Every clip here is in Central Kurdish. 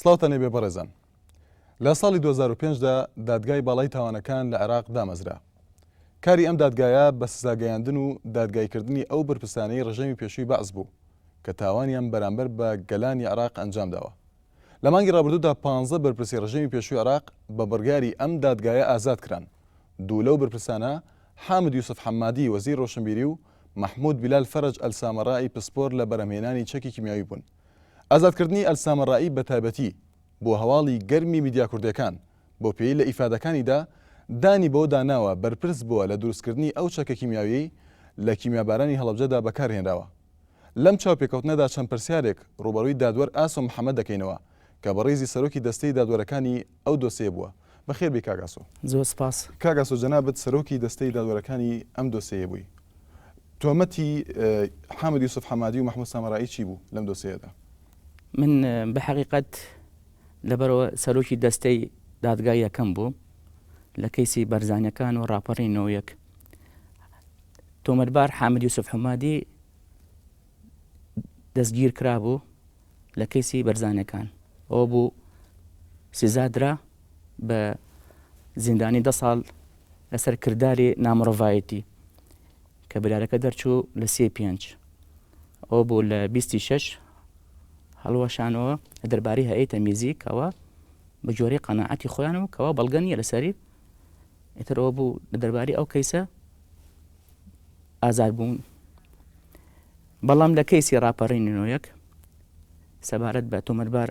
سڵاوتان لێبێ بەڕێزان. لە ساڵی 2005دا دادگای باڵای تاوانەکان لە عێراق دامەزرا. کاری ئەم دادگایە بە سزاگەیاندن و دادگایکردنی ئەو بەرپرسانەی ڕژەمی پێشووی بەعز بوو کە تاوانیان بەرامبەر بە گەلانی عێراق ئەنجام داوە. لە مانگی ڕابردوودا 15 بەرپرسی ڕژەمی پێشووی عێراق بە بڕگاری ئەم دادگایە ئازاد کران. دوو لەو بەرپرسانە حامد یوسف حەمادی وەزیر ڕۆشنبیری و محمود بیلال فەرج ئەلسامەڕایی پسپۆر لە بەرهەمهێنانی چەکی کیمیاوی بوون. ئازادکردنی ئەلسامەڕایی بە تایبەتی بۆ هەواڵی گەرمی میدیا کوردەکان بۆ پێی لە ئیفادەکانیدا دانی بۆ داناوە بەرپرس بووە لە دروستکردنی ئەو چەکە کیمیاویی لە کیمیابارانی هەڵەبجەدا بەکارهێنراوە. لەم چاوپێکەوتنەدا چەند پرسیارێک ڕوبەڕووی دادوەر ئاسۆ محەممەد دەکەینەوە کە بە ڕێزی سەرۆکی دەستەی دادوەرەکانی ئەو دۆسیە بووە. بەخێر بی کاگاسۆ. زۆر سپاس. کاگاسۆ جەنابەت سەرۆکی دەستەی دادوەرەکانی ئەم دۆسیە بووی. تۆمەتی حامد یوسف حەمادی و محمود سامەڕایی چی بوو لەم دۆسیەدا؟ من بەحقیقەت لەبەرەوە سەرۆکی دەستەی دادگای یەکەم بوو لە کەیسی بەرزانیەکان و ڕاپەڕینەوە یەک. تۆمەتبار حامد یوسف حەمادی دەستگیر کرابوو لە کەیسی بەرزانیەکان. ئەوە بوو سزادرا بە زیندانی 10 ساڵ لەسەر کردداری نامڕۆڤایەتی کە برارەکە دەرچوو لە 35. ئەوە بوو لە 26 هەڵوەشانەوە لە دەربارەی هەیەی تەمیزی کەوە بە جۆرەی قەناعەتی خۆیانەوە کەەوە بەڵگە نیە لەسەری ئێترەوە بوو لە دەربارەی ئەو کەیسە ئازاد بوون. بەڵام لە کەیسی ڕاپەڕینەوە یەک سەبارەت بە تۆمەتبار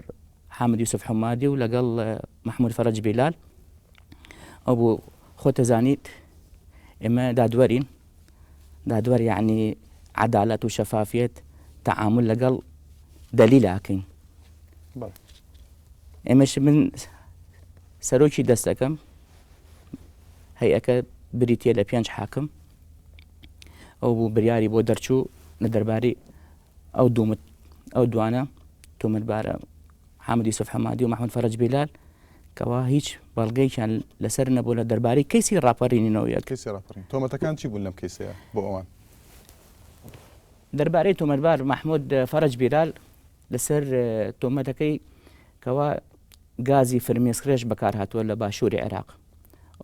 حامد یوسف حەمادی و لەگەڵ محمود فەرج بیلال ئەو بوو خۆتەزانیت ئێمە دادوەر یعنی عەدالەت و شەفافیەت تەعامل لەگەڵ دەلیلاکەین. ئێمەش من سەرۆکی دەستەکەم هەیئەکە بریتە لە 5 حاکم ئەو بوو بریاری بۆ دەرچوو لە دەربارەی ئەو دوانە تۆمەتبارە حامد یوسف حەمادی و محمود فەرج بیلال کەوا هیچ بەڵگەیان لەسەر نەبوو لە دەربارەی کەیسی ڕاپەڕینەوە. کەیسی ڕاپەڕین تۆمەتەکان چی بوون لەم کەیسەیە بۆ ئەوان؟ دەربارەی تۆمەتبار محمود فەرج بیلال لەسەر تۆمەتەکەی کەوا گازی فرمێسکرێش بەکار هاتووە لە باشووری عێراق.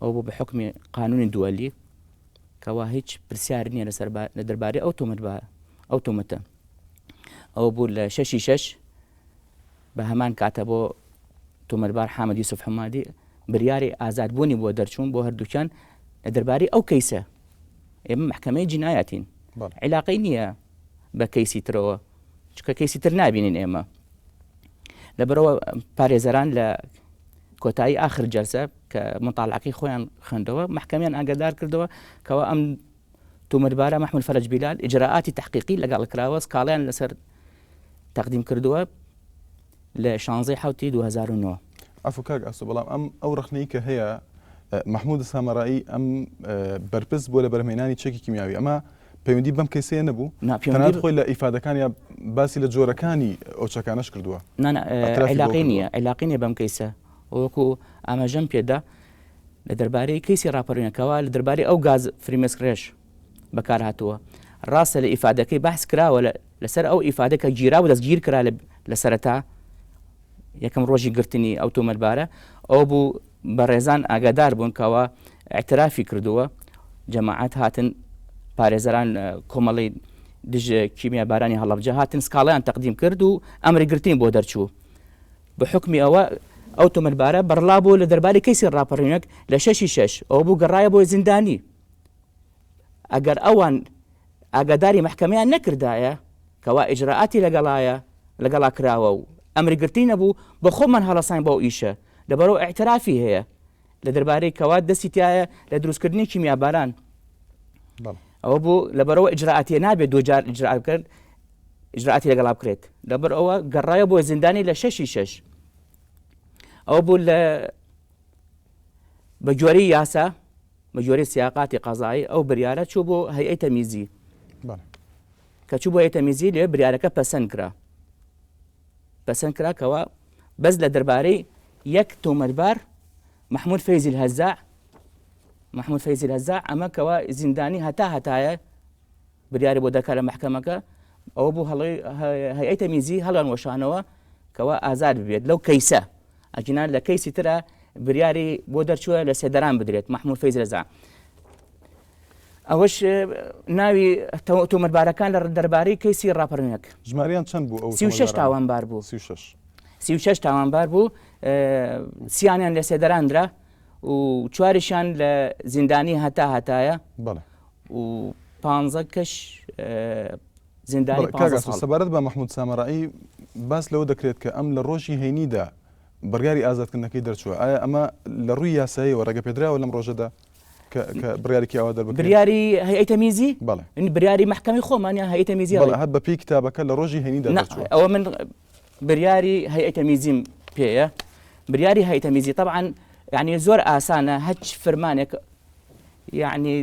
ئەو بوو بە حکمی قانونی دووەلی کەوا هیچ پرسیار نییە لە دەربارەی ئەو تۆمەتە. ئەو بوو لە 6 بە هەمان کاتە بۆ تۆمەتبار حامد یوسف حەمادی بریاری ئازادبوونی بۆ دەرچوون بۆ هەردووکیان لە دەربارەی ئەو کەیسە. ئێمە محکەمەی جینایەتین عیلاقەی نییە بە کەیسی ترەوە چکە کەیسی تر نابینین ئێمە. لەبەرەوە پارێزەران لە کۆتایی ئاخر جەلسە کە مطالعەکەی خۆیان خوێندەوە محکەمیان ئاگادار کردەوە کەەوە ئەم تۆمەتبارە محمود فەرج بیلال ئیجراعاتی تحقیقی لەگەڵ کراوە سکاڵیان لەسەر تەقدیم کردووە لە 16 حوتی 2009. ئەفو کاک ئاسۆ بەڵام ئەو ڕخنەی کە هەیە محمود سامەڕایی ئەم بەرپرس بۆ لە بەرهەمهێنانی چەکی کیمیاوی ئەمە پەیوەندی بەم کەیسەیە نەبوو تەنانەت خۆی لە ئیفادەکان یا باسی لە جۆرەکانی ئەو چەکانەش کردووە. عیلاقی نییە بەم کەیسە وەکو ئاماژەم پێدا لە دەربارەی کەیسی ڕاپەڕینەکەەوە لە دەربارەی ئەو گاز فریمەسکرێش بەکار هاتووە. ڕاستە لە ئیفادەکەی بەحس کراوە لەسەر ئەو ئیفادەکە گیرا و دەستگیر کرا لە سەرەتا یەکەم ڕۆژی گرتنی ئەو تۆمەتبارە. ئەو بوو بە ڕێزان ئاگادار بوون کەەوە ئاعترافی کردووە جەماعەت هاتن پارێزەران کۆمەڵی دژ کیمیابارانی هەڵەبجە هاتن سکاڵیان تەقدیم کرد و ئەمری گرتین بۆ دەرچوو. بە حکمی ئەو تۆمەتبارە بەرڵا بوو لە دەربارەی کەیسی ڕاپەڕینەک لە 6 ئەو بوو گەڕایە بۆ زیندانی. ئەگەر ئەوان ئاگاداری محکەمەیان نەکردایە کەوا ئیجراعاتی لەگەڵا کراوە و ئەمری گرتی نەبوو بە خۆمان هەڵەسان بۆ ئیشە لەبەرەوە ئاعترافی هەیە لە دەربارەی کەوا دەستی تایە لە دروستکردنی کیمیاباران. ئەوە بوو لەبەرەوە ئیجراعاتی نابێت دوجار ئیجراعات کرد ئیجراعاتی لەگەڵا بکرێت لەبەر ئەوە گەڕایە بۆ زیندانی لە 6. ئەوە بوو بە جۆرەی یاسا بە جۆرەی سیاقاتی قەزایی ئەو بریارە چوو بۆ هەیئەی تەمیزی کە چوو بۆ هەیئەی تەمیزی لێ بریارەکە پەسەند کرا کەوا بەس لە دەربارەی یەک تۆمەتبار محمود فەیزی الهەزاع ئەمە کەوا زیندانی هەتایە بریاری بۆ دەکا لە محکەمەکە. ئەوە بوو هەیئەی تەمیزی هەڵیان وەشانەوە کەوا ئازاد ببێت لەو کەیسە ئەجینا لە کەیسی ترە بریاری بۆ دەرچووە لە سێدەران بدرێت محمود فەیز رەزا ئەوەش ناوی تۆمەتبارەکان لە دەربارەی کەیسی ڕاپەڕینەک ژماریان چەند بوو؟ 36 تاوانبار بوو 36 تاوانبار بوو، سییانیان لە سێدەراندرا و چواریشان لە زیندانی هەتایە و 15 کەش زیندانی سەبارەت بە محمود سامەڕایی باس لەوە دەکرێت کە ئەم لە ڕۆژی هەینیدا بڕیاری ئازادکردنەکەی دەرچووە. ئایا ئەمە لە ڕووی یاساییەوە ڕێگەپێدراوە لەم ڕۆژەدا کە بڕیارێکی ئەوە دەربکرێت؟ بریاری هەیئەتە میزی بریاری محکەمی خۆمانیان هەیئەتە میزی هەت بە پێی کتابەکە لە ڕۆژی هەینیدا دەرچووە. ئەوە من بریاری هەیئەتە میزیم پێیە. بریاری هەیئەتە میزی طبعا يعني زۆر ئاسانە هەچ فرمانێک يعني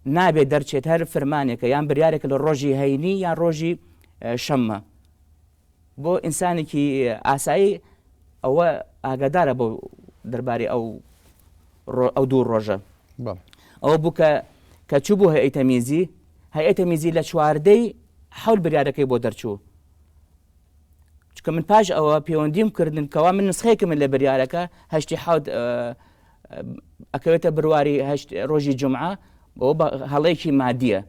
نابێت دەرچێت هەر فرمانێکە یان بریارێکە لە ڕۆژی هەینی یان ڕۆژی شەممە بۆ ئینسانێکی ئاسایی ئەوە ئاگادارە بۆ دەربارەی ئەو دوو ڕۆژە. ئەوە بوو کە چوو بوو هەیئەتە میزی لە چواردەی حەوت بریارەکەی بۆ دەرچوو. چکە من پاش ئەوە پەیوەندیم کردن کەوا من نسخەیەکم من لە بریارەکە هەشتی حەوت ئەکەوێتە بڕواری ڕۆژی جومعە بۆ هەڵەیەکی مادیە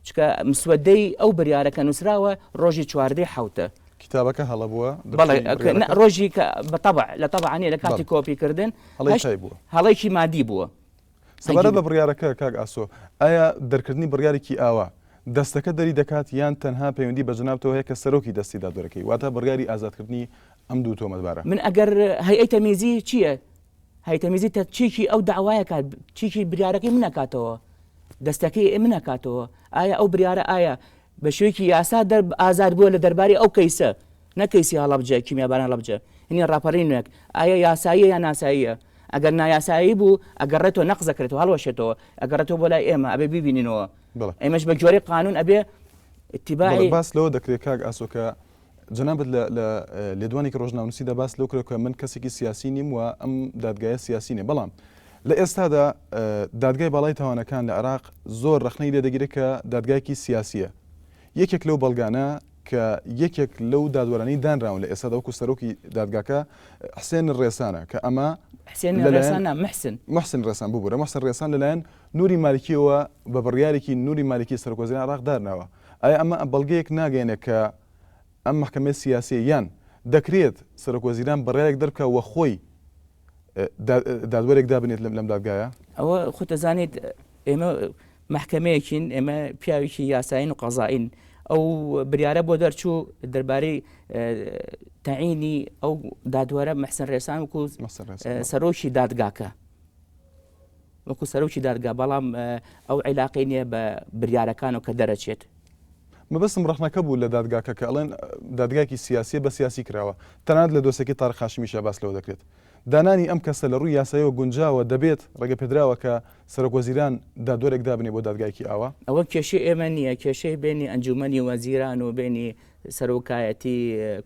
چکە مسودەی ئەو بریارەکە نووسراوە ڕۆژی چواردەی حەوتە. کتابەکە هەڵە بووە ڕۆژی بەطبع لە طبعانی لە کاتی کۆپیکردن هەڵەیەکی مادی بووە. سەبارەت بە بڕیارەکە کاک ئاسۆ ئایا دەرکردنی بڕیارێکی ئاوا دەستەکە دەری دەکات یان تەنها پەیوەندی بە جنابتەوە هەیە کە سەرۆکی دەستی دادوەرەکەی واتە بڕیاری ئازادکردنی ئەم دوو تۆمەتبارە؟ من ئەگەر هەیئەتە میزی چییە؟ هەیئەتە میزی چیکی ئەو داوایە کات چیکی بریارەکەی من نکاتەوە دەستەکەی من نکاتەوە. ئایا ئەو بریارە ئایا بە شوێکی یاسا ئازاد بووە لە دەرباری ئەو کەیسە نەکەیسی هەڵەبجە کیمیابان هەڵەبجە هینی ڕاپەڕینێک ئایا یاساییە یان ناساییە؟ ئەگەر نایاسایی بوو ئەگەڕێتەوە نەقزەکرێتەوە هەڵوەشێتەوە ئەگەڕێتەوە بۆ لای ئێمە ئەبێ ببینینەوە ئێمەش بە جۆرەی قانون ئەبێ اتیباعی باس لەوە دەکرێت کاک ئاسۆکە جەنابەت لە لێدوانێکی ڕۆژناونووسیدا باس لەو کرێت کە من کەسێکی سیاسی نیم و ئەم دادگایە سیاسی نیە بەڵام لە ئێستادا دادگای باڵای تاوانەکان لە عێراق زۆر ڕەخنەی لێ دەگیرێت کە دادگایەکی سیاسیە. یەکێک لەو بەڵگانە کە یەکێک لەو دادوەرانی دانراون لە ئێستا وەکو سەرۆکی دادگاکە حسێن ڕێسانە کە ئەمە محسن ڕێسان ببوورە محسن ڕێسان لەلایەن نوری مالکیەوە بە بڕیارێکی نوری مالکی سەرۆکوەزیرانی عێراق دارناوە. ئایا ئەمە بەڵگەیەک ناگەێنێت کە ئەم محکەمەی سیاسی یان دەکرێت سەرۆکوەزیران بڕیارێک دەرکە وە خۆی دادوەرێک دابنێت لەم دادگایە؟ ئەوە خۆتەزانێت ئێمە محکەمەیەکین ئێمە پیاوێکی یاساین و قەزاین ئەو بریارە بۆ دەرچوو دەربارەی تەعینی ئەو دادوەرە محسن ڕێسان وەکو سەرۆکی دادگاکە وەکو سەرۆکی دادگا بەڵام ئەو عیلاقی نییە بە بریارەکانەوە کە دەرەچێت. مەبەستم ڕەخنەکە بوو لە دادگاکە کە ئەڵێن دادگایکی سیاسی بە سیاسی کراوە تەنانەت لە دۆسێکی تاریخ هاشمیشە باس لەوە دەکرێت. دانانی ئەم کەسە لە ڕووی یاساییەوە گونجاوە دەبێت ڕێگەپێدراوە کە سەرۆکوەزیران دادوەرێک دابنێ بۆ دادگایکی ئاوا؟ ئەوە کێشەی ئێمە نییە، کێشەی بینی ئەنجومەنی وەزیران و بینی سەرۆکایەتی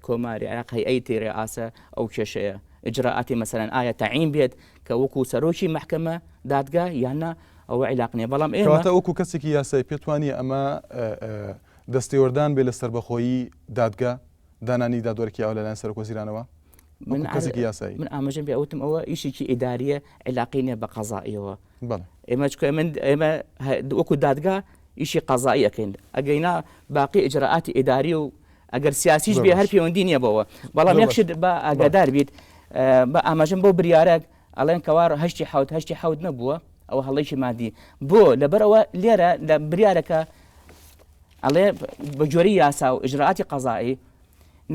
کۆماری عێراق هەیئەتی ڕێئاسە ئەو کێشەیە ئجراعاتی مەسەلەن ئایا تەعین بێت کە وەکو سەرۆکی محکەمە دادگا یاننا ئەوە عیلاق نییە. بەڵام ئێمە وەکو کەسێکی یاسایی پێتوانی ئەمە دەستێوەردان بێ لە سەربەخۆیی دادگا دانانی دادوەرێکی ئەو لەلایەن سەرۆکوەزیرانەوە؟ من ئاماژەم پێ ئەوتم ئەوە ئیشێکی ئیداریە عیلاقی نییە بە قەزائیەوە. ئێمە وەکو دادگا ئیشی قەزایی ئەەکەین ئەگەینا باقی ئجراعاتی ئیداری و ئەگەر سیاسیش بێ هەر پەیوەندی نییە بەوە. بەڵام یەکشت بە ئاگادار بیت بە ئاماژەم بۆ بریارێک ئەڵێن کەوار هەشتی حەوت نەبووە ئەوە هەڵەیەکی مادی بۆ لەبەرەوە لێرە لە بریارەکە ئەڵێ بە جۆری یاسا و ئجراعاتی قەزایی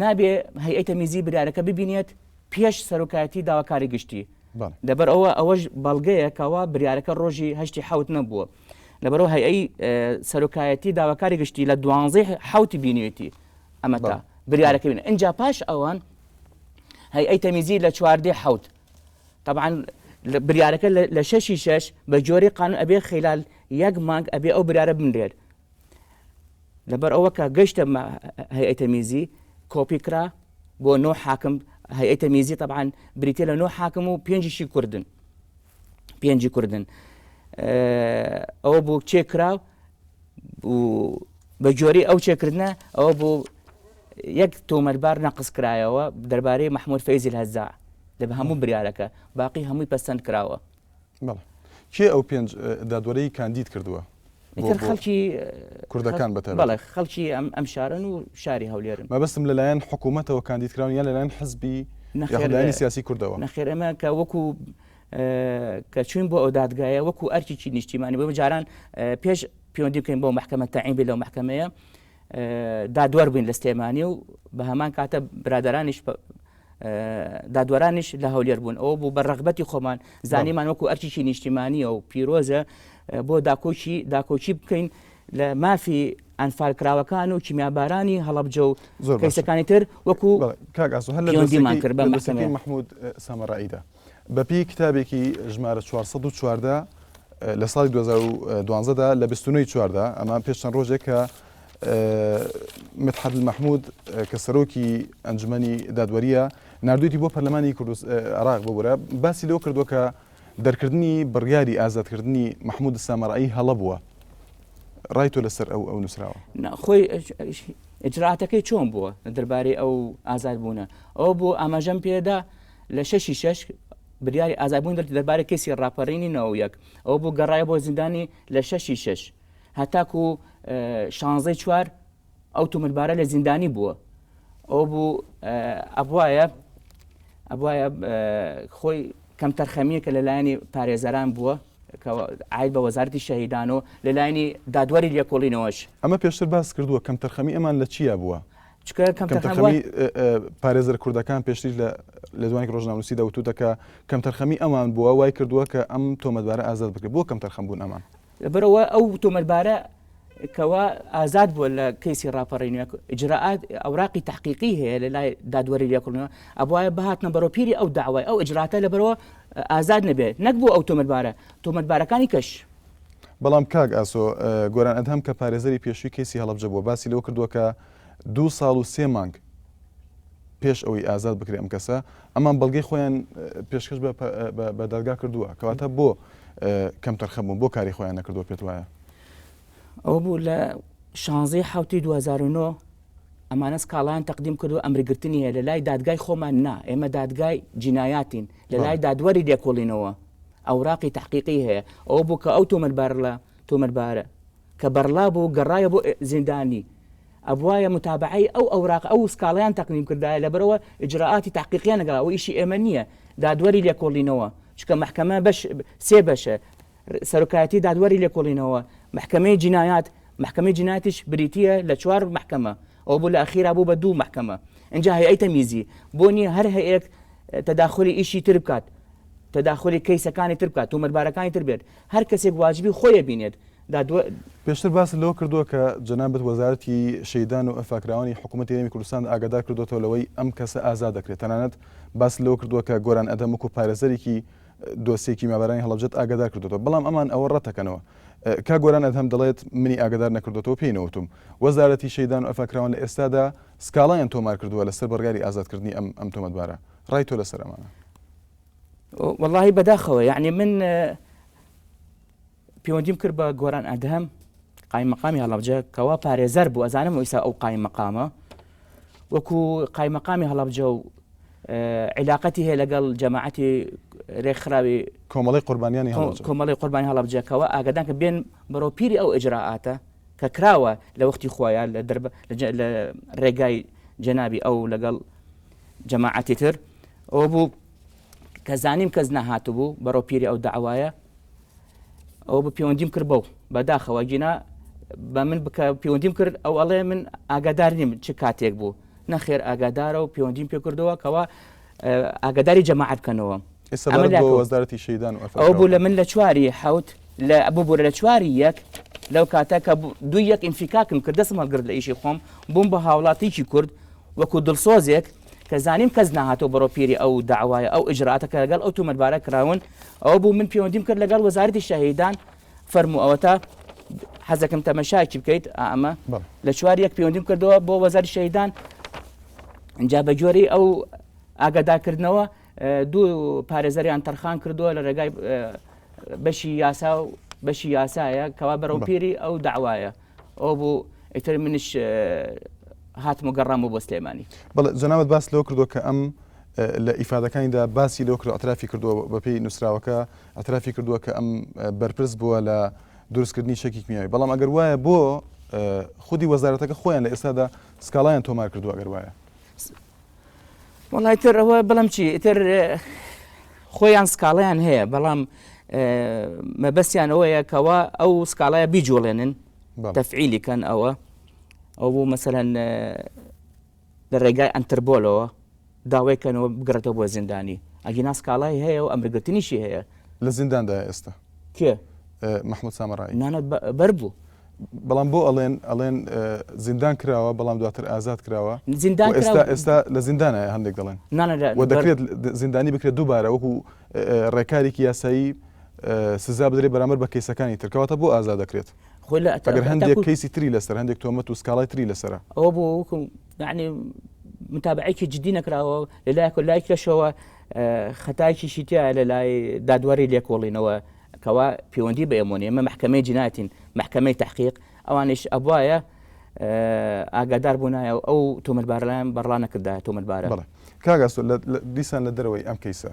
نابێ هەیئەتە میزی بریارەکە ببینێت پێش سەرۆکایەتی داواکاری گشتی. لەبەر ئەوەش بەڵگەیەکەوە بریارەکە ڕۆژی هەشتی حەوت نەبووە لەبەرەوە هەیئەی سەرۆکایەتی داواکاری گشتی لە 12 حەوتی بینێتی ئەمە تا بریارەکە بینێت. ئەنجا پاش ئەوان هەیئەتە میزی لە 14 حەوت طبعا بریارەکە لە 6 بە جۆری قانون ئەبێ خلال یەک مانگ ئەبێ ئەو بریارە بنرێت. لەبەر ئەوە کە گەشتە هەیئەتە میزی کۆپی کرا بۆ 9 حاکم هەیئەتە میزی طبعا بریتە لە 9 حاکم و 5 کوردن ئەوە بوو چێکرا و بە جۆری ئەو چێکردنە ئەوە بوو یەک تۆمەتبار نەقص کرایەوە دەربارەی محمود فەیزی الهەزاع لە هەموو بریارەکە باقی هەمووی پەسەند کراوە. بەڵێ کێ ئەو پێنج دادوەرەی کاندید کردووە ئیتر خەڵکی کوردەکان بەتەبەت؟ بەڵێ خەڵکی ئەم شارن و شاری هەولێرن. مەبەستم لەلایەن حکوومەتەوە کاندیدکراون یان لەلایەن حزبی یاخلایانی سیاسی کوردەوە؟ نەخێر ئەمە کە وەکو کە چوین بۆ ئەو دادگایە وەکو ئەرکێکی نیشتیمانی بۆ جاران پێش پەیوەندی بکەین بۆ محکەمە تەعیین بێت لەو محکەمەیە دادوەر بووین لە سلێمانی و بە هەمان کاتە برادرانیش دادوەرانیش لە هەولێر بوون. ئەوە بوو بە ڕەغبەتی خۆمان زانیمان وەکو ئەرکێکی نیشتیمانیە و پیرۆزە بۆ داکۆچی بکەین لە مافی ئەنفالکراوەکان و کیمیابارانی هەڵەبجە و کەیسەکانی تر وەکو پەیوەندیمان کرد بە محکەمە محمود سامەڕائیدا بەپی کتابێکی ژمارە 414 لە ساڵی 2012دا لە 29 چواردا ئەمە پێش چەند ڕۆژێک کە مدحت المەحمود کە سەرۆکی ئەنجومەنی دادوەریە نردویی بۆ پەرلەمانی عێراق ببوورە باسی لەوە کردووە کە دەرکردنی بڕیاری ئازادکردنی محمود سامەڕایی هەڵە بووە. ڕای تۆ لەسەر ئەو نووسراوە؟ خۆی ئجراتەکەی چۆن بووە دەربارەی ئەو ئازادبوونە؟ ئەو بۆ ئاماژەم پێدا لە 6 بریاری ئازادبوون دەربارەی کەسی ڕاپەڕینی 91 ئەو بوو گەڕایە بۆ زیندانی لە 6 هەتاکو 16 ئەو تومتبارە لە زیندانی بووە. ئەو بوو ئەبوایە خۆی کەم تەرخەمیەکە لەلایەنی پارێزەران بووە عید بە وەزارەتی شەهیدانەوە لەلایەنی دادوەری لێکۆڵینەوەش. ئەمە پێشتر باس کردووە کەم تەرخەمی ئەمان لە چیە بووە؟ چکە کەم تەرخەمی پارێزەر کوردەکان پێشتر لە دوای ڕۆژنامەنووسی دەوتوتەکە کەم تەرخەمی ئەمان بووە وای کردووە کە ئەم تۆمەتبارە ئازاد بکرێت. بۆ کەم تەرخەم بوون ئەمان؟ بەرەوە ئەو تۆمەتبارە کەوا ئازاد بووە لە کەیسی ڕاپەڕینی ئیجراعات ئەوراقی تحقیقی هەیە لە لای دادوەری لێکۆڵینەوە ئەبوایە بەهاتنە بەرەو پیری ئەو داوای ئەو ئیجراعاتە لەبەرەوە ئازاد نەبێت نەک بوو ئەو تۆمەتبارەکانی کەش. بەڵام کاک ئاسۆ گۆران ئەدهەم کە پارێزەری پێشووی کەیسی هەڵەبجە بووە باسی لەوە کردووە کە 2 ساڵ و 3 مانگ پێش ئەوەی ئازاد بکرێت ئەم کەسە ئەمان بەڵگەی خۆیان پێشکەش بە دەرگا کردووە کەواتە بۆ کەم تەرخەم بۆ کاری خۆیان نەکردووە پێت وایە؟ ئەو بوو لە 16 2009 ئەمانە سکاڵیان تەقدیم کردو ئەمرگرتنی هەیە لە لای دادگای خۆمان نا ئێمە دادگای جینایاتین لە لای دادوەری لێکۆڵینەوە ئەوراقی تحقیقی هەیە. ئەو بوو کە ئەو تۆمەتبارە کە بەرلا بوو گەڕایە بۆ زیندانی ئەبوایە متابعی ئەو ئەوراق ئەو سکاڵیان تەقدیم کردایە لەبەرەوە ئجراعاتی تحقیقیان نەگەڵا ئەو ئیشی ئێمە نییە دادوەری لێکۆڵینەوە چکە محکەمە 3 بەشە سەرۆکایەتی دادوەری لێکۆڵینەوە محکەمەی جینایەتیش بریتیە لە 4 محکەمە ئەو بوو لە ئەخیرا بوو بە 2 محکەمە اینجا هەیەی تەمیزی بۆ نیە هەر هەیەک تەداخلی ئیشی تر بکات تەداخلی کەیسەکانی تر بکات تۆمەتبارەکانی تر بێت هەر کەسێک واجبی خۆیە بینێت. پێشتر باس لەوە کردووە کە جەنابەت وەزارەتی شەیدان و ئەفاکراوانی حکوومەتی هەرێمی کوردستان ئاگادار کردوێتەوە لەوەی ئەم کەسە ئازاد دەکرێت. تەنانەت باس لەوە کردووە کە گۆران ئەدەم وەکو پارێزەرێکی دۆسیێکی مابەرانی هەڵەبجەت ئاگادار کردوێتەوە بەڵام ئەمان ئەوە ڕەتەکەنەوە. کا گۆران ئەدەم دەڵێت منی ئاگادار نەکردوێتەوە پێی نەوتم وەزارەتی شەیدان و ئەفاکراوان لە ئێستادا سکاڵایان تۆمار کردووە لەسەر بەرگاری ئازادکردنی ئەم تۆمەتبارە. ڕای تۆ لەسەر ئەمانە؟ والله بەداخەوە یعنی من پەیوەندیم کرد بە گۆران ئەدەم قایم مەقامی هەڵەبجە کەوا پارێزەر بوو ئەزانم ئەویسا ئەو قایم مەقامە وەکو قایم مەقامی هەڵەبجە و علاقەتی هەیە لەگەڵ جەماعەتی ڕێکخراوی کۆمەڵی قوربانیانی هەڵەبجە کەوا ئاگادان کە بێن بەرەو پیری ئەو ئیجراعاتە کە کراوە لە وەختی خۆیان لە ڕێگای جەنابی ئەو لەگەڵ جەماعەتی تر ئەوە بوو کە زانیم کەس نەهاتوو بوو بەرەو پیری ئەو داوایە ئەو بە پەیوەندیم کرد بەو بەداخەوە گینا بە من بکە پەیوەندیم کرد ئەو ئەڵێ من ئاگادار نیم چ کاتێک بوو نەخێر ئاگادارە و پەیوەندیم پێ کردەوە کەوا ئاگاداری جەماعەت بکەنەوە. وەزارەتی شەیدان و ئەو بوو لە من لە 4 حوت بوو لە 4 لەو کاتە کە 2 ئینفیکاکم کرد دەستم هەڵگرت لە ئیشی خۆم بووم بە هاوڵاتیکی کورد وەکو دڵسۆزێک کە زانیم کەس ناهاتەوە بەرەو پیری ئەو داوایە ئەو ئیجراعاتەکە لەگەڵ ئەو تۆمەتبارە کراون ئەو بوو من پەیوەندیم کرد لەگەڵ وەزارەتی شەهیدان فەرموو ئەوە تا حەزەکەم تەمەشایکی بکەیت ئەمە لە 4 پەیوەندیم کردەوە بۆ وەزارەتی شەهیدان اینجا بە جۆری ئەو ئاگادارکردنەوە 2 پارێزەریان تەرخان کردووە لە ڕێگای بەشی یاسایە کەوا بەرەو پیری ئەو داوایە ئەو بوو ئیتر منش هاتمە گەڕام بۆ سلێمانی. بەڵێ جەنابەت باس لەوە کردووە کە ئەم لە ئیفادەکانیدا باسی لەوە کرد ئەترافی کردووە بەپێی نووسراوەکە ئەترافی کردووە کە ئەم بەرپرس بووە لە دروستکردنی شەکی کیمیاوی، بەڵام ئەگەر وایە بۆ خودی وەزارەتەکە خۆیان لە ئێستادا سکاڵایان تۆمار کردووە ئەگەر وایە. وڵای تر ئەوە بەڵام چی تر خۆیان سکاڵیان هەیە، بەڵام مەبەستیان ئەوەیە کەوا ئەو سکاڵایە بیجۆڵێنن تەفعیلیکەن ئەوە بوو مەسەلەن لە ڕێگای ئەنتربۆلەوە داوایکەنەوە بگرێتەوە بۆ زیندانی ئەگینا سکاڵای هەیە و ئەمرگرتنیشی هەیە لە زینداندا ئێستا کێ محمود سامەڕایی نانەت بەر بوو. بەڵام بۆ ئەڵێن زیندان کراوە بەڵام دواتر ئازاد کراوە ئێستا لە زیندانە هەندێک دەڵێن و دەکرێت زیندانی بکرێت دووبارە وەکو ڕێکارێکی یاسایی سزا بدرێت بەرامبەر بە کەیسەکانی ترکەواتە بۆ ئازاد دەکرێت ئەگەر هەندێک کەیسی تری لەسەر هەندێک تۆمەت و سکاڵای تری لەسەرە ئەوە بۆ وەکو یعنی متابعەیەکی جددی نەکراوە لەلایەک لەشەوە خەتایکیشی تایە لە لای دادوەری لێکۆڵینەوە کەوا پەیوەندی بە ئێمەنی ئێمە محکەمەی جینایەتین محکەمەی تحقیق ئەوانش ئەبوایە ئاگادار بوونایە ئەو تۆمەتبارەلایەن بەڕڵا نەکردایە تۆمەتبارە. کاگاستۆ دیسان لە دەرەوەی ئەم کەیسە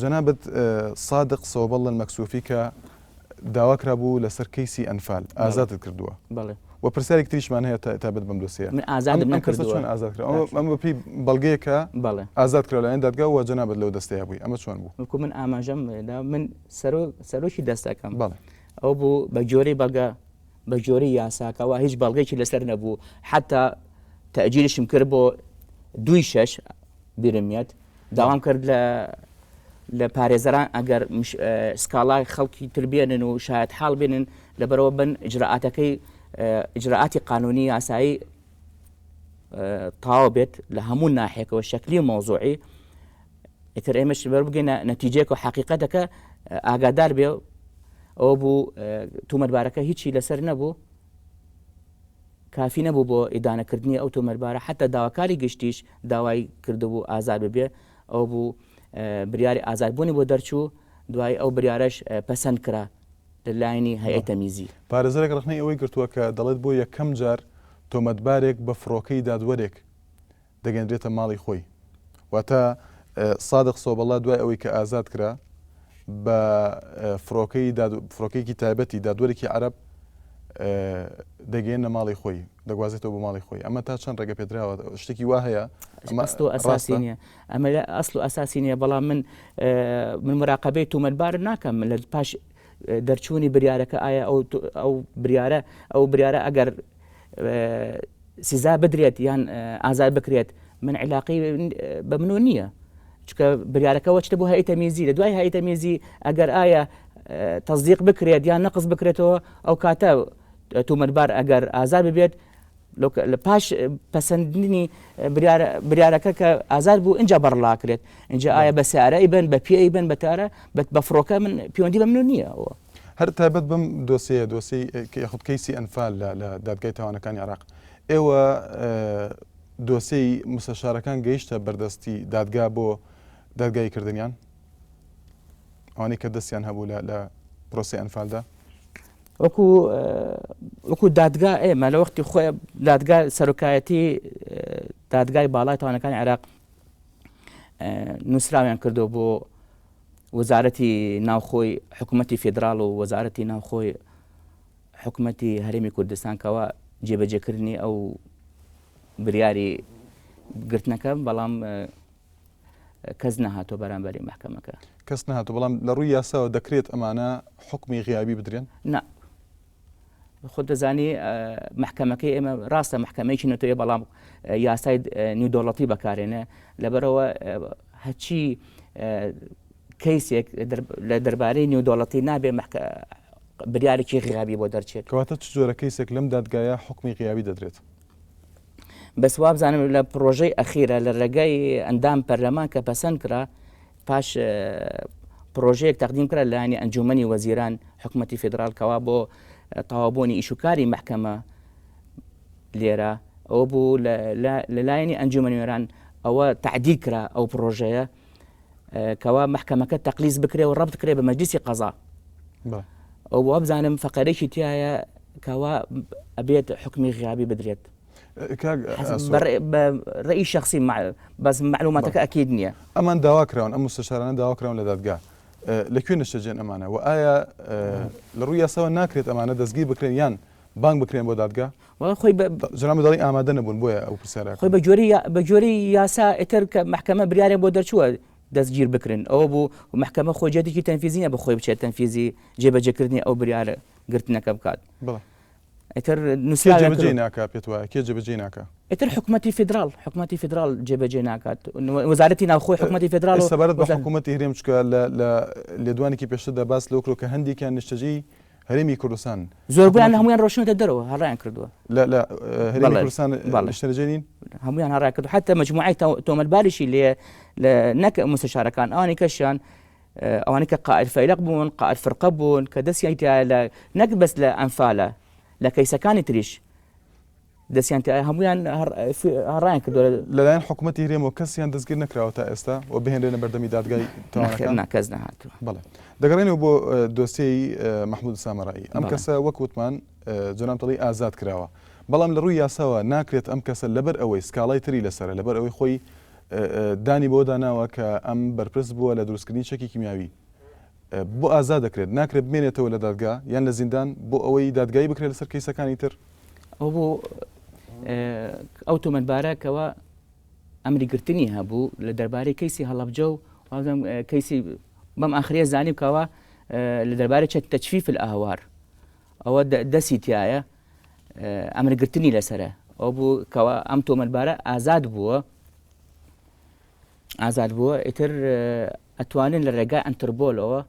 جەنابەت صادق سۆبەڵن مەکسوفی کە داواکرا بوو لەسەر کەیسی ئەنفال ئازادت کردووە و پرسیارێک تریشمان هەیە تابەت بەم دۆسیە من ئازادم نەکردووە ئەمە بەپی بەڵگەیەکە ئازاد کرا لایەن دادگا و جەنابەت لەو دەستەیە بووی ئەمە چۆن بوو؟ وەکو من ئاماژەم من سەرۆکی دەستەکەم ئەو بوو بە جۆرەی بەڵگە بە جۆری یاساکەەوە هیچ بەڵگەیەکی لەسەر نەبوو حتا تەجیلشم کرد بۆ 2/6 بیرمیت داوام کرد لە پارێزەران ئەگەر سکاڵای خەڵکی تربێنن و شاید حاڵ بێنن لەبەرەوە بن ئجراعاتی قانونی یاسایی تاوا بێت لە هەموو ناحێکەوە شکلی مۆزوعی ئیتر ئێمەش بەر بگەینە نەتیجەیەک و حەقیقەتەکە ئاگادار بێ ئەوە بوو تۆمەتبارەکە هیچی لەسەر نەبوو کافی نەبوو بۆ ئیدانەکردنی ئەو تۆمەتبارە حتا داواکاری گشتیش داوای کردبوو ئازاد ببێ ئەو بوو بریاری ئازادبوونی بۆ دەرچوو دوای ئەو بریارەش پەسەند کرا لە لایەنی هەیئەتە میزی. پارێزەرێک ڕخنەی ئەوەی گرتووە کە دەڵێت بۆ یەکەم جار تۆمەتبارێک بە فڕۆکەی دادوەرێک دەگەندرێتە ماڵی خۆی واتە صادق سۆبەڵا دوای ئەوەی کە ئازاد کرا بە فڕۆکەیەکی تایبەتی دادوەرێکی عەرەب دەگەێنە ماڵی خۆی دەگوازێتەوە بۆ ماڵی خۆی ئەمە تا چەند ڕێگە پێدراوە شتێکی وا هەیە ئەسڵ و ئەساسی نییە ئەمە ئەسڵ و ئەساسی نییە بەڵام من مراقبەی تۆمەتبار ناکەم لە پاش دەرچوونی بریارەکە ئایا ئەو بریارە ئەگەر سزا بدرێت یان ئازاد بکرێت من علاقی بە منۆ نییە چکە بریارەکەەوە چتە بۆ هەیئەتە میزی لە دوای هەیئەتە میزی ئەگەر ئایا تەصدیق بکرێت یان نەقص بکرێتەوە ئەو کاتە تۆمەتبار ئەگەر ئازاد ببێت لە پاش پەسەندنی بریارەکە کە ئازاد بوو اینجا بەڕڵاکرێت اینجا ئایا بە سیارەی بن بە پێی بن بەتارە بە فڕۆکە من پەیوەندی بە منۆ نییە ئەوە هەر تایبەت بەم دۆسیە یاخود کەیسی ئەنفال لە دادگای تاوانەکانی عێراق ئێوە دۆسیی مستەشارەکان گەیشتە بەردەستی دادگا بۆ دادگای کردنیان ئەوانەی کە دەستیان هەبوو لە پرۆسی ئەنفالدا وەکو دادگا ئێمە لە وەختی خۆی دادگا سەرۆکایەتی دادگای باڵای تاوانەکانی عێراق نووسراویان کردو بۆ وەزارەتی ناوخۆی حکوومەتی فێدراڵ و وەزارەتی ناوخۆی حکوومەتی هەرێمی کوردستان کەەوە جێبەجێکردنی ئەو بریاری گرتنەکە بەڵام کەس نەهاتۆ بەرامبەری محکەمەکە کەس نهاتۆ بەڵام لە ڕووی یاساوە دەکرێت ئەمانە حکمی غیابی بدرێن نا خۆت دەزانی محکەمەکەی ئێمە ڕاستە محکەمەیەکی نەتۆیە بەڵام یاسای نیودۆڵەتی بەکارێنە لەبەرەوە هەچی کەیسێک لە دەربارەی نیودۆڵەتی نابێ بریارێکی غیابی بۆ دەرچێت کەواتە چ جۆرە کەیسێک لەم دادگایە حکمی غیابی دەدرێت بەس وا بزانم لە پرۆژەی ئەخیرە لە ڕێگەی ئەندام پەرلەمان کە پەسەند کرا پاش پرۆژەیەک تەقدیم کرا لایەنی ئەنجومەنی وەزیران حکوومەتی فێدراڵ کەوا بۆ تەواوبوونی ئیشوکاری محکەمە لێرە ئەوە بوو لە لایەنی ئەنجومەنی وێران ئەوە تعدیل کرا ئەو پرۆژەیە کەوا محکەمەکە تەقلیز بکرێ و ڕەبت کرێ بە مەجلیسی قەزا ئەو بۆ بزانم فەقەرێکی تایە کەوا ئەبێت حکمی غیابی بدرێت رأي شخصي بس معلوماتك أكيد نية ئەمان داواکراون ئەم مستشارانە داواکراون لە دادگا لەکوێ نشتەجێن ئەمانە و ئایا لە ڕووی یاساوە ناکرێت ئەمانە دەستگیر بکرێن یان بانگ بکرێن بۆ دادگا جناب دەڵی ئامادە نەبوون بۆیە ئەو پرسیارە خۆی بە جۆری یاسا ئێتر کە محکەمە بریارێ بۆ دەرچووە دەستگیر بکرن ئەوە بوو محکەمە خۆجێتێکی تەنفیزیە بە خۆی بچێت تەنفیزی جێبەجێکردنی ئەو بریارە گرتنەکە بکات ئێتر نووسراجێ ناکات پێت وایە کێ جێبەجێ ناکات ئێتر حکوومەتی فدرال جێبەجێ ناکات وەزارەتی ناوخۆی حکوومەتی فدرال سەبارەت بە حکوومەتی هەرێم چکە لە لێدوانێکی پێشتردا باس لەوکرۆ کە هەندێکیان نیشتەجێی هەرێمی کوردستان زۆربیان هەمویان ڕۆشنەتە دەرەوە هەڕایان کردووە لە هەرێمی کوردستان نیشتەجێنین هەمویان هەڕای کردو حتى مجموعەی تۆمەتباریشی لێ نەک مستشارەکان ئەوانی کەشیان ئەوانی کە قائد فەیلق بوون قائد فرقە بوون کە دەستیان تایە نەک بەس لە ئەنفالە لە کەیسەکانی تریش دەستیان هەمویان هەڕایان کردووە لەلایەن حکوومەتی هەرێمەوە کەسیان دەستگیر نەکراوە تا ئێستا و بهێنرێنە بەردەمی دادگای تاوانەکان کەس نەهاتووە بەڵێ دەگەڕێنەوە بۆ دۆسیەی محمود سامەڕایی ئەم کەسە وەک وتمان جەناب دەڵی ئازاد کراوە بەڵام لە ڕووی یاساوە ناکرێت ئەم کەسە لەبەر ئەوەی سکاڵای تری لەسەرە لەبەر ئەوەی خۆی دانی بۆ داناوە کە ئەم بەرپرس بووە لە دروستکردنی چەکی کیمیاوی بۆ ئازاد دەکرێت ناکرێت بمێنێتەوە لە دادگا یان لە زیندان بۆ ئەوەی دادگایی بکرێت لەسەر کەیسەکانی تر ئەو بۆ ئەو تۆمەتبارەکەوە ئەمری گرتنی هەبوو لە دەربارەی کەیسی هەڵەبجە و کەیسی بەم ئاخرەیە زانی بکەوە لە دەربارەی تەجفیف الئاهوار ئەوە دەستی تایە ئەمری گرتنی لەسرە ئەو بوو کەوە ئەم تۆمەتبارە ئازاد بووە ئیتر ئەتوانن لە ڕێگای ئەنتەرپۆلەوە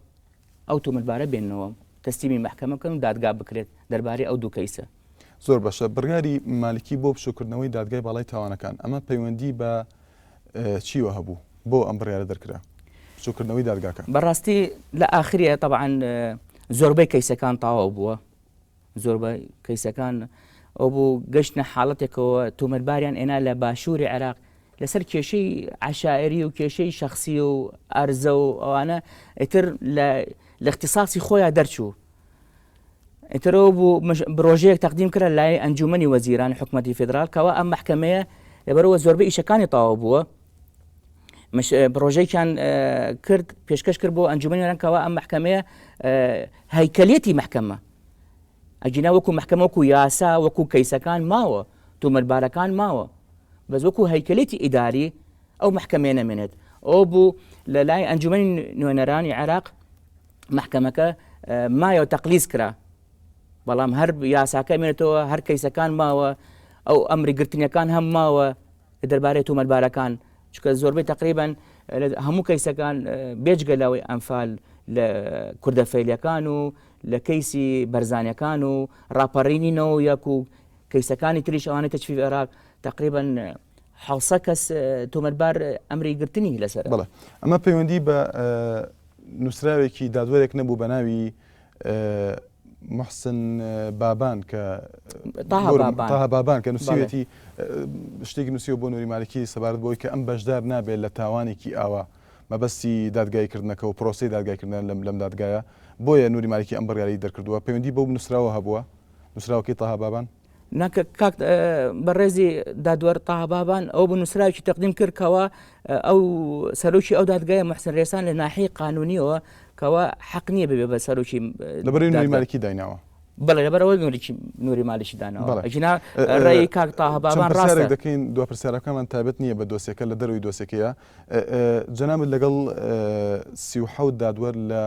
ئەو تۆمەتبارە بێننەوە تەسلیمی محکەمە بکەن و دادگا بکرێت دەربارەی ئەو دوو کەیسە زۆر باشە بڕیاری مالکی بۆ بشوکردنەوەی دادگای باڵای تاوانەکان ئەمە پەیوەندی بە چیوە هەبوو بۆ ئەم بڕیارە دەرکرا بشوکردنەوەی دادگاکە بەڕاستی لە ئاخریە طبعاً زۆربەی کەیسەکان تاوا بووە زۆربەی کەیسەکان ئەو بوو گەشتە حاڵەتێکەوە تۆمەتباریان ئێنا لە باشووری عێراق لەسەر کێشەی عشائری و کێشەی شخصی و ئەرزە و ئەوانە ئیتر لە اختصاصی خۆیان دەرچوو ئیترەوە بوو پرۆژەیەک تەقدیم کرا لای ئەنجومەنی وەزیرانی حکوومەتی فدرال کەوە ئەم محکەمەیە لەبەرەوە زۆربەی ئیشەکانی تاوا بووە پرۆژەیەکیان کرد پێشکەش کرد بۆ ئەنجومەنی وەرانکەوە ئەم محکەمەیە هەیکەلێتی محکەمە ئەجینا وەکو محکەمە وەکو یاسا وەکو کەیسەکان ماوە تۆمەتبارەکان ماوە بەس وەکو هەیکەلێتی ئیداری ئەو محکەمەیە نەمێنێت ئەو بوو لە لای ئەنجومەنی نوێنەرانی عێراق محکەمەکە مایەوە تەقلیز کرا بەڵام هەر یاساکە مێنێتەوە هەر کەیسەکان ماوە ئەو ئەمری گرتنیەکان هەم ماوە دەربارەی تۆمەتبارەکان چکە زۆربەی تقریبان هەموو کەیسەکان بێجگە لەوەی ئەنفال لە کوردەفەیلیەکان و لە کەیسی بەرزانیەکان و ڕاپەڕینینەوە یەک و کەیسەکانی تریش ئەوانەی تەجفیف عێراق تقریبان 700 کەس تۆمەتبار ئەمری گرتنی لەسەر بەڵێ ئەمە پەیوەندی بە نووسراوێکی دادوەرێک نەبوو بە ناوی محسن بابان کە تاها بابان کە نووسیوێتی شتێکی نووسیوە بۆ نووری مالکی سەبارەت بۆی کە ئەم بەشدار نابێت لە تاوانێکی ئاوا مەبەستی دادگایکردنەکە و پرۆسی دادگایکردن لەم دادگایە بۆیە نووری مالکی ئەم بڕیاری دەرکردووە پەیوەندی بەو نووسراوە هەبووە نووسراوەکەی تاها بابان کاک بەڕێزی دادوەر تاها بابان ئەو بە نووسراوێکی تەقدیم کردکەوە ئەو سەرۆکی ئەو دادگایە محسن ڕێسان لە ناحیەی قانونیەوە کەوە حەق نییە ببێ بە سەرۆکی لەبەرەوەی نووری مالکی دایناوە بەڵێ لەبەرەوەی نووری مالیشی داناوە ئەجینا ڕێی کاک تاها بابان ڕاستە دەکەین دو پرسیارەکەمان تایبەت نییە بە دۆسیەکە لە دەروی دۆسێکەیە جەنابەت لەگەڵ 37 دادوەر لە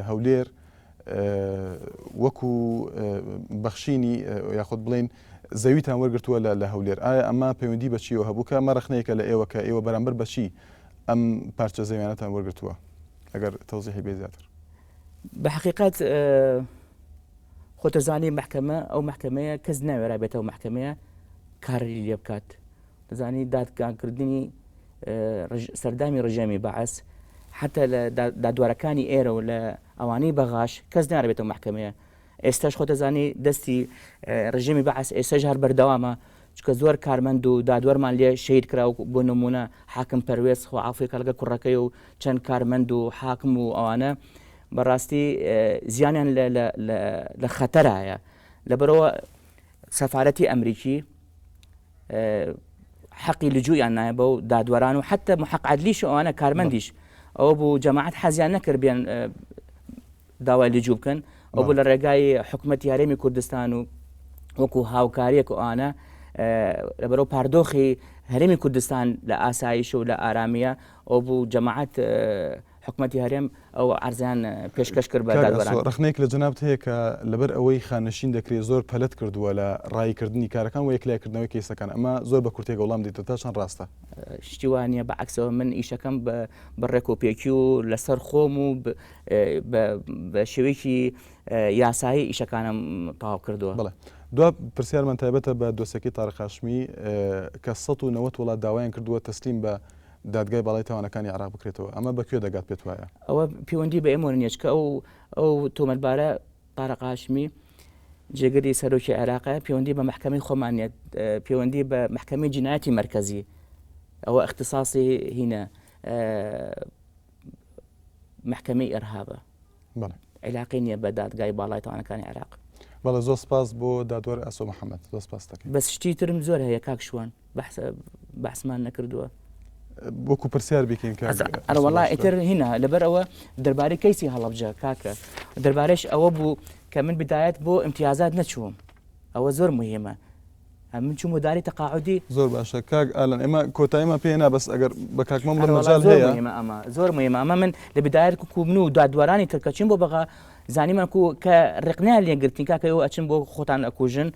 هەولێر وەکو بەخشینی یاخود بڵین زەویتان وەرگرتووە لە هەولێر ئایا ئەمە پەیوەندی بە چیەوە هەبوو کە ئەمە ڕخنەیەکە لە ئێوە کە ئێوە بەرامبەر بەچی ئەم پارچە زەویانەتان وەرگرتووە ئەگەر تەوزیحی بێ زیاتر بە حقیقەت خۆتەزانی محکەمە ئەو محکەمەیە کەس ناوێرا بێتەوە محکەمەیە کاری لێ بکات دەزانی دادگاکردنی سەردامی ڕژەمی بەعەس حتى لە دادوەرەکانی ئێرە و لە ئەوانەی بەغاش کەس نارەبێتەوە محکەمەیە ئێستاش خۆتەزانی دەستی ڕژەمی بەعەس ئێستاش هەر بەردەوامە چکە زۆر کارمەند و دادوەرمان لێ شەید کراوە بۆ نمونە حاکم پەروێز خۆ عافیەکە لەگە کوڕەکەی و چەند کارمەند و حاکم و ئەوانە بەڕاستی زیانیان لە خەتەرایە لەبەرەوە سەفارەتی ئەمریکی حەقی لجوویان نایە بەو دادوەران و حتى محق عدلیش ئەوانە کارمەندیش ئەوە بوو جەماعەت حەزیان نەکردیان داوای لجوو بکەن ئەو بوو لە ڕێگای حکوومەتی هەرێمی کوردستان و وەکو هاوکاریەک ئەوانە لەبەرەو پاردۆخی هەرێمی کوردستان لە ئاسایش و لە ئارامیە ئەو بوو جەماعەت حکوومەتی هەرێم ئەو عرزیان پێشکەش کرد بە دادوەران. ڕخنەیەک لە جەنابەت هەیە کە لەبەر ئەوەی خانشین دەکرێت زۆر پەلەت کردووە لە ڕایکردنی کارەکان و یەکلایکردنەوەی کەیسەکان ئەمە زۆر بە کورتێک وەڵام دیتە تا چەند ڕاستە؟ شتی وانە بەعکسەوە من ئیشەکەم بە ڕێکۆپێکی و لەسەر خۆم و بە شێوەیەکی یاسایی ئیشەکانم تەواو کردووە. بڵێ دو پرسیارمان تایبەتە بە دۆسەکەی تاریق هاشمی کە 190 وڵات داوایان کردووە تەسلیم بە دادگای باڵای تاوانەکانی عراق بکرێتەوە ئەمە بەکوێ دەگات پێت وایە؟ ئەوە پەیوەندی بە ئێمە نییەچکە ئەو تۆمەتبارە تاریق هاشمی جێگەری سەرۆکی عێراقە پەیوەندی بە محکەمەی خۆمانیت پەیوەندی بە محکەمەی جینایەتی مرکزی ئەوە اختصاصی هینە محکەمەی ئەرهابە علاقی نییە بە دادگای باڵای تاوانەکانی عێراق. بەڵێ زۆر سپاس بۆ دادوەر ئاسۆ محەممەد زۆر سپاس دەکەین. بەس شتی ترم زۆر هەیە کاک شوان بەحسمان نەکردووە وەکو پرسیار بکەین وڵا ئیتر هینە لەبەر ئەوە دەربارەی کەیسی هەڵەبجە کاکە دەربارەش ئەوە بوو کە من بدایەت بۆ امتیازات نەچووم ئەوە زۆر مهمە من چوم داری تەقاعدی زۆر باشە کاک ئالان ئێمە کۆتاییمە پێنا بەس ئەگەر بە کاکمەم مەجال هەیە ئەمە زۆر مهمە ئەمە من لە بدایەت کوبن و دادوەرانی ترکەچین بۆ بەغا زانیمان کە ڕێقنیان لێگرتین کاکەەوە ئەچن بۆ خۆتان ئەکوژن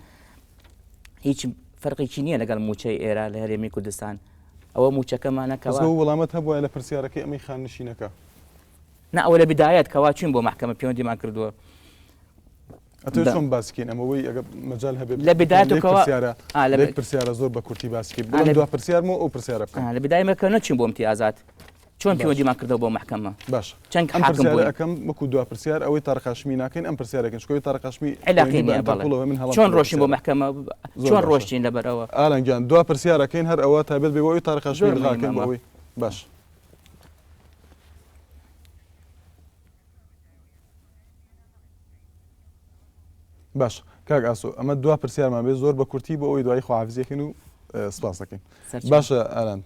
هیچ فەرقێکی نییە لەگەڵ موچەی ئێرە لە هەرێمی کوردستان ئەوە موچەکەمانەکەەوە وەڵامەت هەبووە لە پرسیارەکەی ئەمەی خانشینەکە نا ئەوە لە بدایەت کەوا چین بۆ محکەمە پەیوەندیمان کردووە چۆن باسکەین ئەمەوەی ئەگە مەجال هەبێت لە بدایەتەوە پرسیارە زۆر بە کورتی باسی دو پرسیارمەوە ئەو پرسیارە بکەن لە بدایمەکە نەچین بۆ امتیازات چۆن پەیوەندیمان کردەوە بۆ محکەمە باش چەند حاکم وەکو دو پرسیار ئەوەی تاریق هاشمی ناکەین ئەم پرسیارەکەن شکۆی تاریق هاشمی علاقی نییە چۆن ڕۆشتین بۆ محکەمە چۆن ڕۆشتین لەبەرەوە ئالان گیان دو پرسیارەکەین هەر ئەوە تابێت بەوەی تاریق هاشمی لەغاکەن بەوەی باش باش کاک ئاسۆ ئەمە دو پرسیارمان بێت زۆر بە کورتی بۆ ئەوی دوای خواحافزیەکەین و سپاس دەکەین باشە ئالان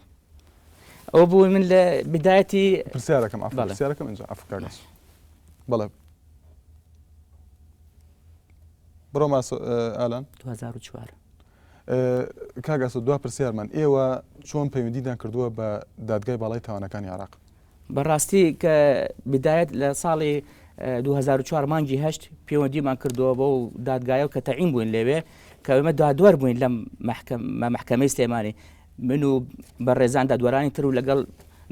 ئەو بوو من لە بدایەتی پرسیارەکەم پرسیارەکەم اینجا ئەفکاگەس بەڵێ بڕۆ ماسۆ ئالان 2004 کاگەسە دو پرسیارمان ئێوە چۆن پەیوەندیدان کردووە بە دادگای باڵای تاوانەکانی عێراق؟ بەڕاستی کە بدایەت لە ساڵی 2004 مانگی هەشت پەیوەندیمان کردووە بۆ دادگایە و کە تەعین بووین لەوێ کە ئێمە دوادوەر بووین لەم محکەمەی سلێمانی من و بەڕێزان دادوەرانی تر و لەگەڵ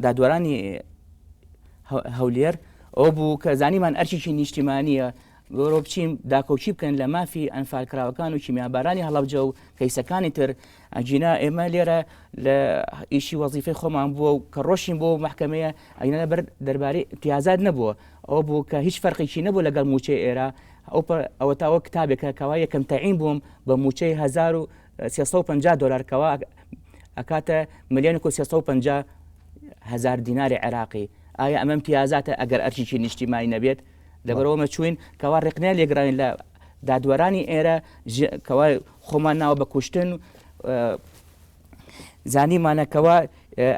دادوەرانی هەولێر ئەو بوو کە زانیمان ئەرچێکی نیشتیمانیە گۆڕۆ بچین داکۆچی بکەن لە مافی ئەنفالکراوەکان و کیمیابارانی هەڵەبجە و کەیسەکانی تر ئەجینا ئێمە لێرە لە ئیشی وەزیفەی خۆمان بووە و کە ڕۆشین بۆ محکەمەیە ئەینە بەر دەربارەی امتیازات نەبووە ئەو بوو کە هیچ فەرقێکی نەبوو لەگەڵ موچەی ئێرە ئەوە تاوە کتابێکە کەوا یەکەم تەعین بووم بە موچەی $1350 کەوا ئەکاتە $1,350,000 دیناری عێراقی ئایا ئەمە امتیازاتە ئەگەر ئەرچێکی نیشتیمانی نەبێت لەبەرەوەمە چوین کەوا ڕێقنیان لێگرانی لە دادوەرانی ئێرە کەوا خۆمان ناوە بە کوشتن زانیمانەکەوە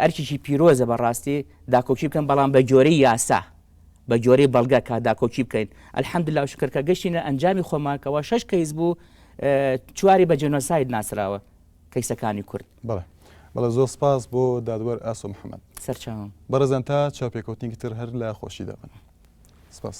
ئەرچێکی پیرۆزە بەڕاستی داکۆچی بکەن بەڵام بە جۆرەی یاسا بە جۆرەی بەڵگە کا داکۆچی بکەین ئەلحەمدولیلا و شکر کە گەشتینە ئەنجامی خۆمان کەوا 6 کەیس بوو 4 بە جێنۆساید ناسراوە کەیسەکانی کورد. بەڵێ زۆر سپاس بۆ دادوەر ئاسۆ محەممەد سەرچاوم بەڕێزان تا چاوپێکەوتنێکی تر هەر لە خۆشی دابن سپاس.